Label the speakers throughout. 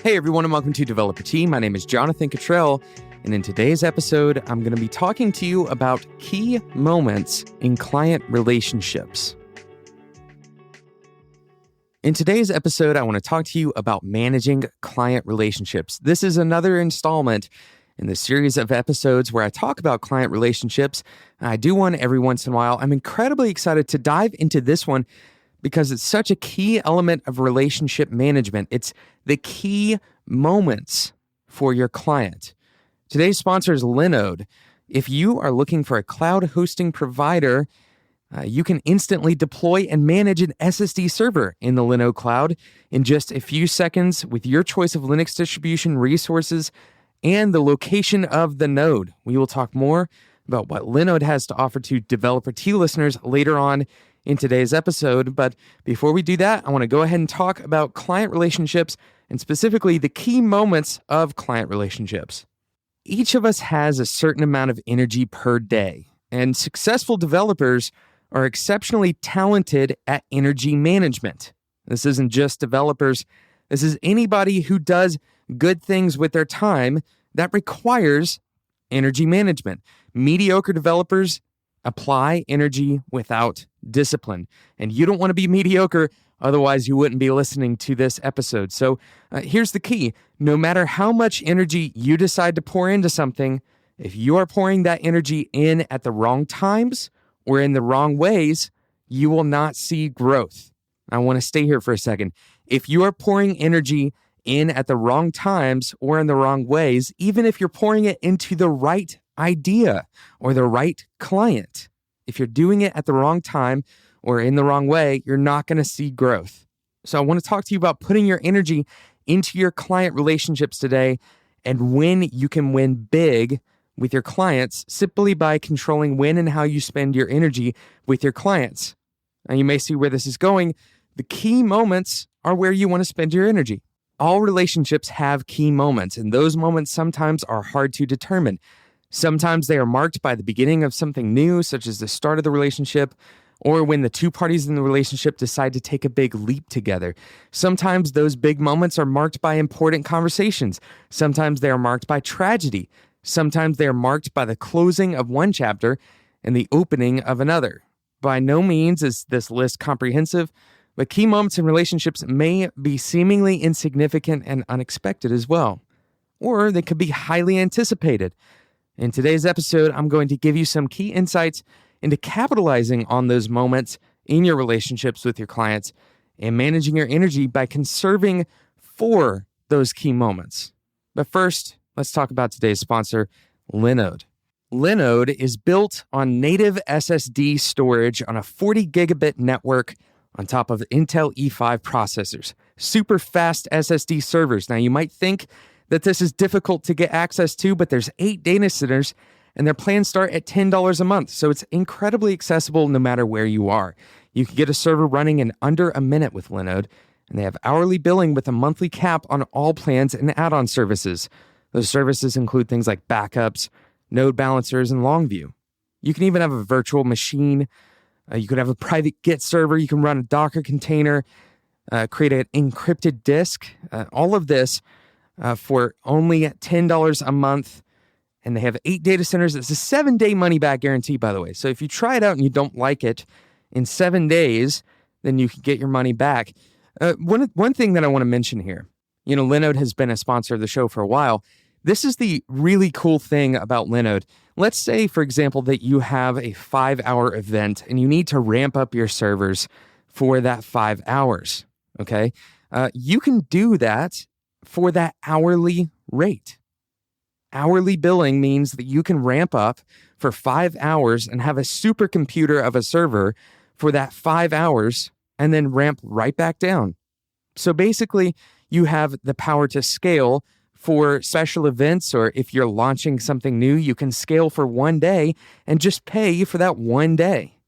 Speaker 1: Hey everyone, and welcome to Developer Tea. My name is Jonathan Cottrell, and in today's episode, I'm going to be talking to you about key moments in client relationships. In today's episode, I want to talk to you about managing client relationships. This is another installment in the series of episodes where I talk about client relationships. I do one every once in a while. I'm incredibly excited to dive into this one because it's such a key element of relationship management. It's the key moments for your client. Today's sponsor is Linode. If you are looking for a cloud hosting provider, you can instantly deploy and manage an SSD server in the Linode cloud in just a few seconds with your choice of Linux distribution resources and the location of the node. We will talk more about what Linode has to offer to Developer Tea listeners later on in today's episode. But before we do that, I want to go ahead and talk about client relationships and specifically the key moments of client relationships. Each of us has a certain amount of energy per day, and successful developers are exceptionally talented at energy management. This isn't just developers. This is anybody who does good things with their time that requires energy management. Mediocre developers apply energy without discipline. And you don't want to be mediocre, otherwise you wouldn't be listening to this episode. So here's the key. No matter how much energy you decide to pour into something, if you are pouring that energy in at the wrong times or in the wrong ways, you will not see growth. I want to stay here for a second. If you are pouring energy in at the wrong times or in the wrong ways, even if you're pouring it into the right idea or the right client, if you're doing it at the wrong time or in the wrong way, you're not going to see growth. So I want to talk to you about putting your energy into your client relationships today and when you can win big with your clients simply by controlling when and how you spend your energy with your clients. Now you may see where this is going. The key moments are where you want to spend your energy. All relationships have key moments, and those moments sometimes are hard to determine. Sometimes they are marked by the beginning of something new, such as the start of the relationship, or when the two parties in the relationship decide to take a big leap together. Sometimes those big moments are marked by important conversations. Sometimes they are marked by tragedy. Sometimes they are marked by the closing of one chapter and the opening of another. By no means is this list comprehensive, but key moments in relationships may be seemingly insignificant and unexpected as well, or they could be highly anticipated. In today's episode, I'm going to give you some key insights into capitalizing on those moments in your relationships with your clients and managing your energy by conserving for those key moments. But first, let's talk about today's sponsor, Linode. Linode is built on native SSD storage on a 40 gigabit network on top of Intel E5 processors, super fast SSD servers. Now, you might think that this is difficult to get access to, but there's 8 data centers and their plans start at $10 a month. So it's incredibly accessible no matter where you are. You can get a server running in under a minute with Linode, and they have hourly billing with a monthly cap on all plans and add-on services. Those services include things like backups, node balancers, and Longview. You can even have a virtual machine. You could have a private Git server. You can run a Docker container, create an encrypted disk. All of this for only $10 a month. And they have 8 data centers. It's a 7-day money-back guarantee, by the way. So if you try it out and you don't like it, in 7 days, then you can get your money back. One thing that I want to mention here, Linode has been a sponsor of the show for a while. This is the really cool thing about Linode. Let's say, for example, that you have a 5-hour event and you need to ramp up your servers for that 5 hours, okay? You can do that for that hourly rate. Hourly billing means that you can ramp up for 5 hours and have a supercomputer of a server for that 5 hours and then ramp right back down. So basically, you have the power to scale for special events, or if you're launching something new, you can scale for 1 day and just pay for that 1 day.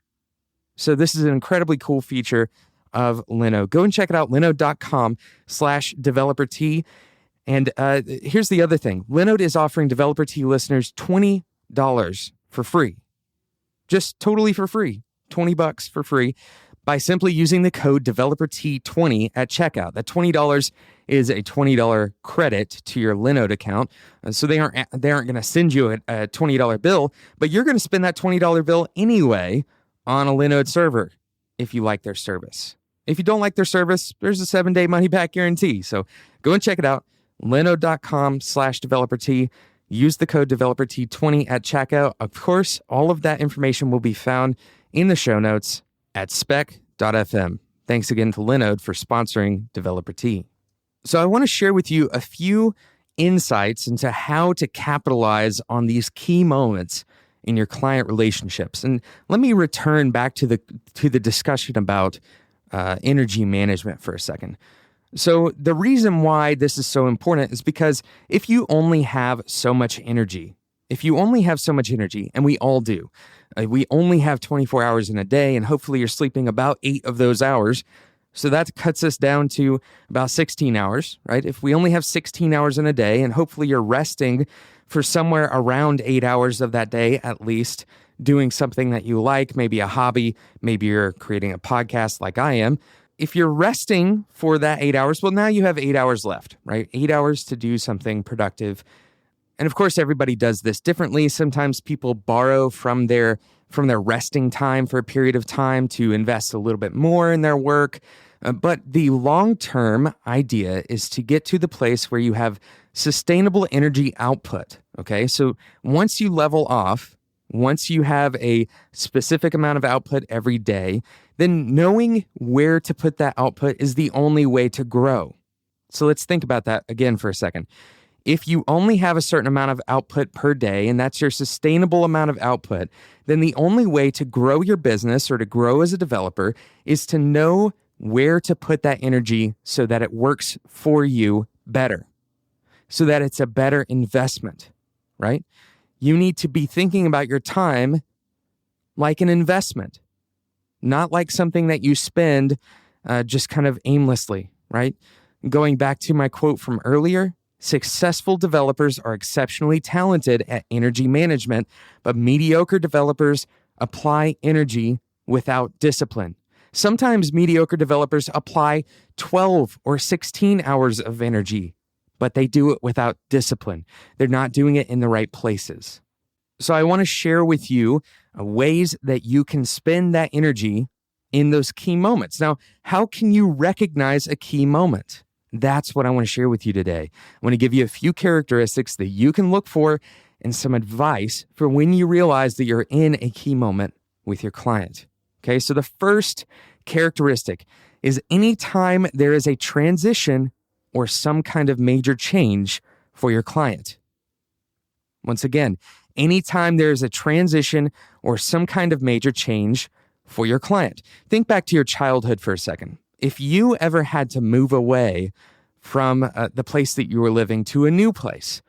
Speaker 1: So this is an incredibly cool feature of Linode. Go and check it out, linode.com/developertea. And here's the other thing. Linode is offering Developer Tea listeners $20 for free. Just totally for free. $20 for free by simply using the code DeveloperT20 at checkout. That $20 is a $20 credit to your Linode account. So they aren't going to send you a $20 bill, but you're going to spend that $20 bill anyway on a Linode server if you like their service. If you don't like their service, there's a 7-day money-back guarantee. So go and check it out. Linode.com/DeveloperT. Use the code DeveloperT20 at checkout. Of course, all of that information will be found in the show notes at spec.fm. Thanks again to Linode for sponsoring DeveloperT. So I want to share with you a few insights into how to capitalize on these key moments in your client relationships. And let me return back to the discussion about energy management for a second. So the reason why this is so important is because if you only have so much energy, and we all do, we only have 24 hours in a day, and hopefully you're sleeping about 8 of those hours. So that cuts us down to about 16 hours, right? If we only have 16 hours in a day, and hopefully you're resting for somewhere around 8 hours of that day, at least, doing something that you like, maybe a hobby, maybe you're creating a podcast like I am. If you're resting for that 8 hours, well, now you have 8 hours left, right? 8 hours to do something productive. And of course, everybody does this differently. Sometimes people borrow from their resting time for a period of time to invest a little bit more in their work. But the long-term idea is to get to the place where you have sustainable energy output, okay? So once you level off, once you have a specific amount of output every day, then knowing where to put that output is the only way to grow. So let's think about that again for a second. If you only have a certain amount of output per day, and that's your sustainable amount of output, then the only way to grow your business or to grow as a developer is to know where to put that energy so that it works for you better, so that it's a better investment, right? You need to be thinking about your time like an investment, not like something that you spend just kind of aimlessly, right? Going back to my quote from earlier, successful developers are exceptionally talented at energy management, but mediocre developers apply energy without discipline. Sometimes mediocre developers apply 12 or 16 hours of energy, but they do it without discipline. They're not doing it in the right places. So I want to share with you ways that you can spend that energy in those key moments. Now, how can you recognize a key moment? That's what I want to share with you today. I want to give you a few characteristics that you can look for and some advice for when you realize that you're in a key moment with your client. Okay, so the first characteristic is anytime there is a transition or some kind of major change for your client. Once again, anytime there is a transition or some kind of major change for your client. Think back to your childhood for a second. If you ever had to move away from the place that you were living to a new place,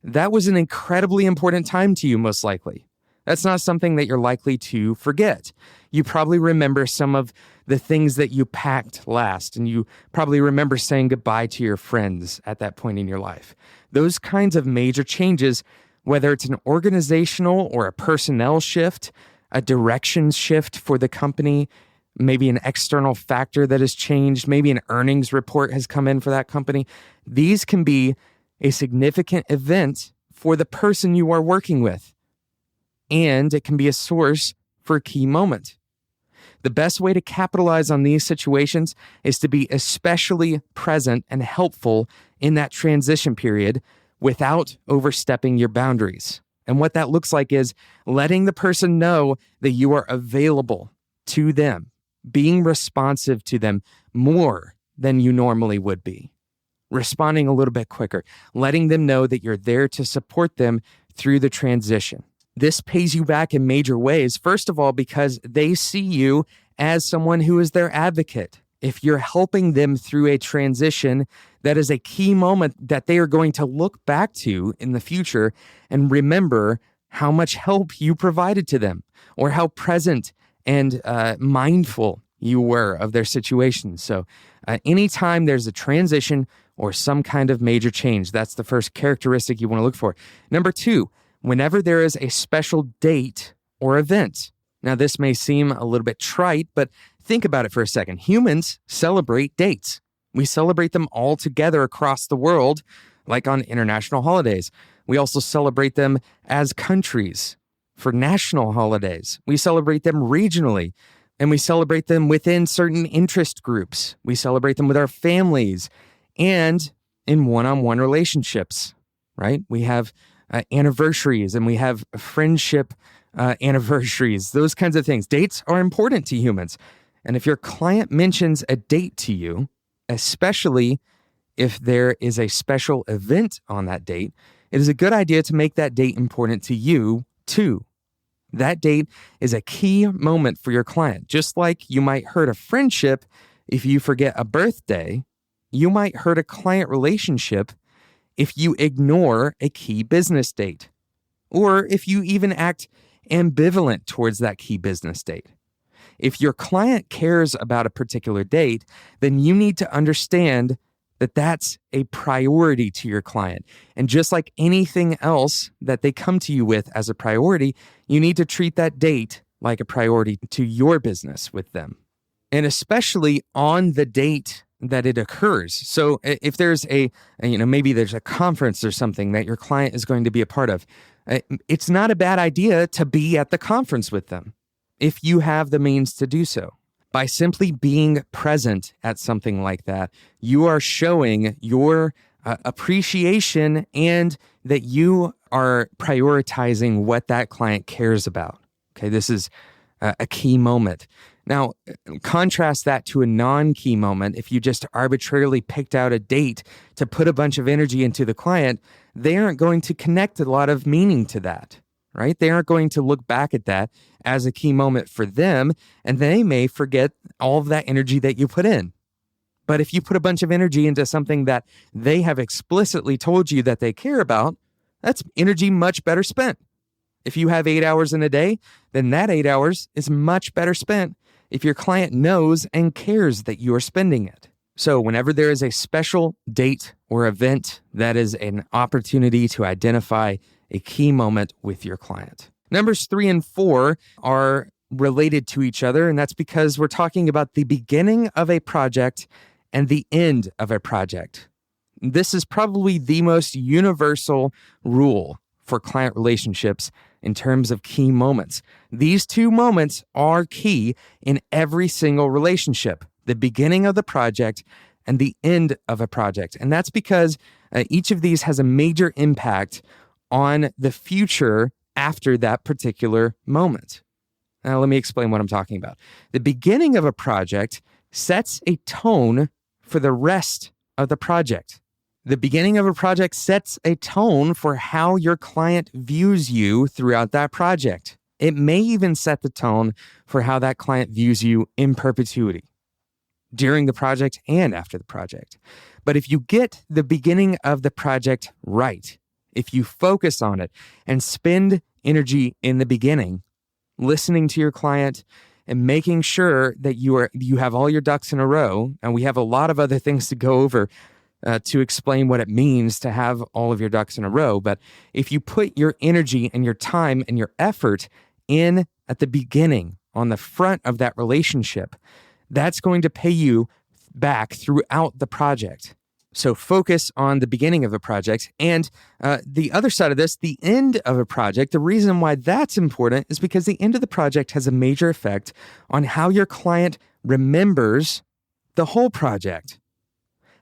Speaker 1: that was an incredibly important time to you, most likely. That's not something that you're likely to forget. You probably remember some of the things that you packed last, and you probably remember saying goodbye to your friends at that point in your life. Those kinds of major changes, whether it's an organizational or a personnel shift, a direction shift for the company, maybe an external factor that has changed, maybe an earnings report has come in for that company, these can be a significant event for the person you are working with. And it can be a source for a key moment. The best way to capitalize on these situations is to be especially present and helpful in that transition period without overstepping your boundaries. And what that looks like is letting the person know that you are available to them, being responsive to them more than you normally would be, responding a little bit quicker, letting them know that you're there to support them through the transition. This pays you back in major ways. First of all, because they see you as someone who is their advocate. If you're helping them through a transition, that is a key moment that they are going to look back to in the future and remember how much help you provided to them or how present and mindful you were of their situation. So anytime there's a transition or some kind of major change, that's the first characteristic you want to look for. Number 2, whenever there is a special date or event. Now, this may seem a little bit trite, but Think about it for a second. Humans celebrate dates. We celebrate them all together across the world, like on international holidays. We also celebrate them as countries for national holidays. We celebrate them regionally, and we celebrate them within certain interest groups. We celebrate them with our families and in one-on-one relationships, right? We have anniversaries and we have friendship anniversaries, those kinds of things. Dates are important to humans. And if your client mentions a date to you, especially if there is a special event on that date, it is a good idea to make that date important to you too. That date is a key moment for your client. Just like you might hurt a friendship if you forget a birthday, you might hurt a client relationship if you ignore a key business date, or if you even act ambivalent towards that key business date. If your client cares about a particular date, then you need to understand that that's a priority to your client. And just like anything else that they come to you with as a priority, you need to treat that date like a priority to your business with them. And especially on the date that it occurs. So if there's maybe there's a conference or something that your client is going to be a part of, it's not a bad idea to be at the conference with them if you have the means to do so. By simply being present at something like that, you are showing your appreciation and that you are prioritizing what that client cares about. Okay, this is a key moment. Now, contrast that to a non-key moment. If you just arbitrarily picked out a date to put a bunch of energy into the client, they aren't going to connect a lot of meaning to that, right? They aren't going to look back at that as a key moment for them, and they may forget all of that energy that you put in. But if you put a bunch of energy into something that they have explicitly told you that they care about, that's energy much better spent. If you have 8 hours in a day, then that 8 hours is much better spent if your client knows and cares that you are spending it. So whenever there is a special date or event, that is an opportunity to identify a key moment with your client. Numbers 3 and 4 are related to each other, and that's because we're talking about the beginning of a project and the end of a project. This is probably the most universal rule for client relationships in terms of key moments. These two moments are key in every single relationship, the beginning of the project and the end of a project. And that's because each of these has a major impact on the future after that particular moment. Now, let me explain what I'm talking about. The beginning of a project sets a tone for the rest of the project. The beginning of a project sets a tone for how your client views you throughout that project. It may even set the tone for how that client views you in perpetuity, during the project and after the project. But if you get the beginning of the project right, if you focus on it and spend energy in the beginning, listening to your client and making sure that you have all your ducks in a row, and we have a lot of other things to go over to explain what it means to have all of your ducks in a row. But if you put your energy and your time and your effort in at the beginning, on the front of that relationship, that's going to pay you back throughout the project. So focus on the beginning of a project. And the other side of this, the end of a project, the reason why that's important is because the end of the project has a major effect on how your client remembers the whole project,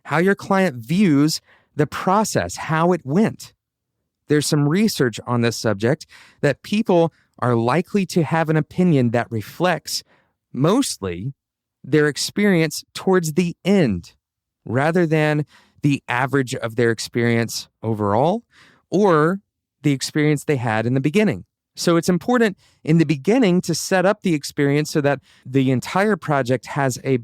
Speaker 1: how your client views the process, how it went. There's some research on this subject that people are likely to have an opinion that reflects mostly their experience towards the end, rather than the average of their experience overall or the experience they had in the beginning. So it's important in the beginning to set up the experience so that the entire project has a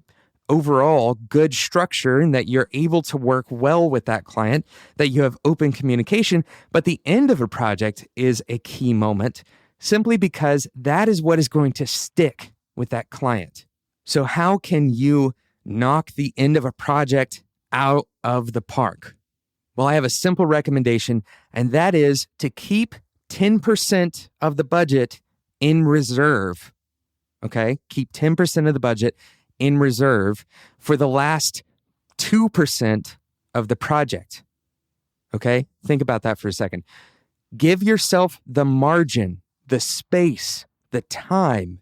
Speaker 1: overall good structure and that you're able to work well with that client, that you have open communication. But the end of a project is a key moment simply because that is what is going to stick with that client. So how can you knock the end of a project out of the park? Well, I have a simple recommendation, and that is to keep 10% of the budget in reserve. okay? Keep 10% of the budget in reserve for the last 2% of the project, okay? Think about that for a second. Give yourself the margin, the space, the time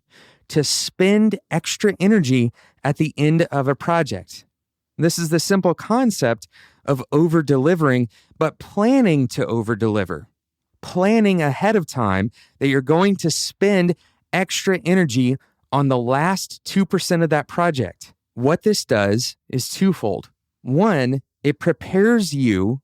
Speaker 1: to spend extra energy at the end of a project. This is the simple concept of over-delivering, but planning to over-deliver. Planning ahead of time that you're going to spend extra energy on the last 2% of that project. What this does is twofold. One, it prepares you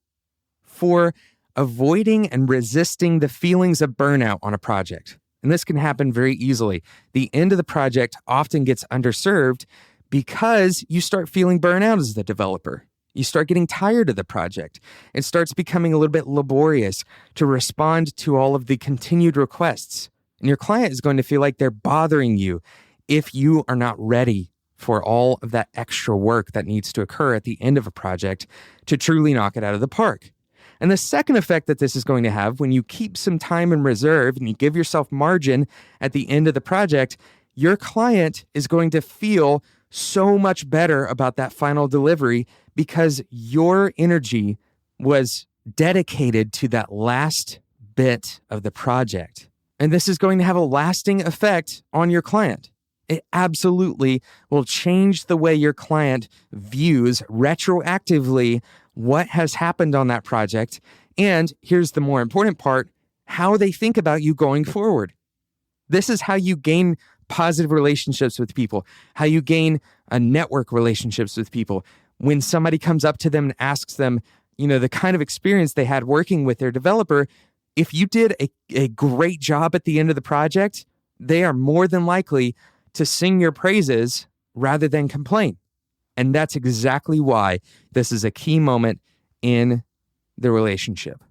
Speaker 1: for avoiding and resisting the feelings of burnout on a project. And this can happen very easily. The end of the project often gets underserved because you start feeling burnout as the developer. You start getting tired of the project. It starts becoming a little bit laborious to respond to all of the continued requests. And your client is going to feel like they're bothering you if you are not ready for all of that extra work that needs to occur at the end of a project to truly knock it out of the park. And the second effect that this is going to have when you keep some time in reserve and you give yourself margin at the end of the project, your client is going to feel so much better about that final delivery because your energy was dedicated to that last bit of the project. And this is going to have a lasting effect on your client. It absolutely will change the way your client views retroactively what has happened on that project. And here's the more important part, how they think about you going forward. This is how you gain positive relationships with people, how you gain network relationships with people. When somebody comes up to them and asks them, the kind of experience they had working with their developer, if you did a great job at the end of the project, they are more than likely to sing your praises rather than complain. And that's exactly why this is a key moment in the relationship.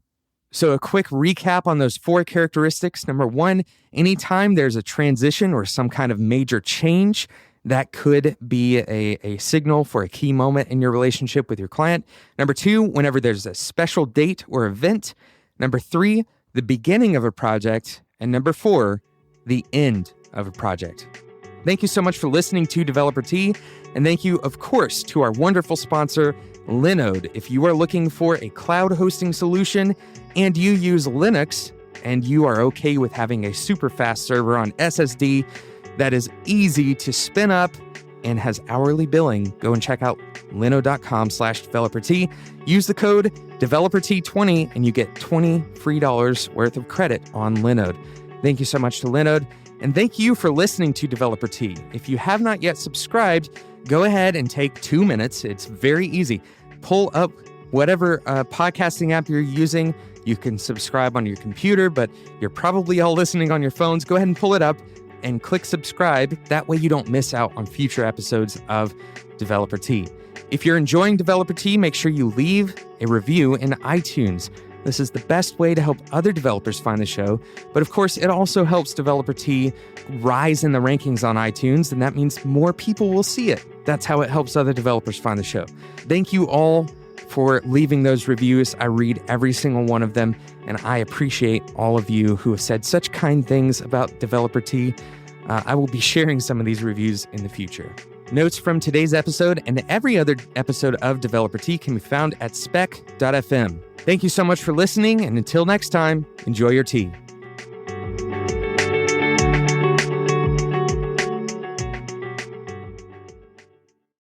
Speaker 1: So a quick recap on those 4 characteristics. Number 1, anytime there's a transition or some kind of major change, that could be a signal for a key moment in your relationship with your client. Number 2, whenever there's a special date or event. Number 3, the beginning of a project. And number 4, the end of a project. Thank you so much for listening to Developer Tea. And thank you, of course, to our wonderful sponsor, Linode. If you are looking for a cloud hosting solution and you use Linux and you are okay with having a super fast server on SSD that is easy to spin up and has hourly billing, go and check out linode.com/developertea. Use the code DeveloperT20 and you get $20 free worth of credit on Linode. Thank you so much to Linode. And thank you for listening to Developer Tea. If you have not yet subscribed, go ahead and take 2 minutes. It's very easy. Pull up whatever podcasting app you're using. You can subscribe on your computer, but you're probably all listening on your phones. Go ahead and pull it up and click subscribe. That way you don't miss out on future episodes of Developer Tea. If you're enjoying Developer Tea, make sure you leave a review in iTunes. This is the best way to help other developers find the show. But of course, it also helps Developer Tea rise in the rankings on iTunes, and that means more people will see it. That's how it helps other developers find the show. Thank you all for leaving those reviews. I read every single one of them, and I appreciate all of you who have said such kind things about Developer Tea. I will be sharing some of these reviews in the future. Notes from today's episode and every other episode of Developer Tea can be found at spec.fm. Thank you so much for listening, and until next time, enjoy your tea.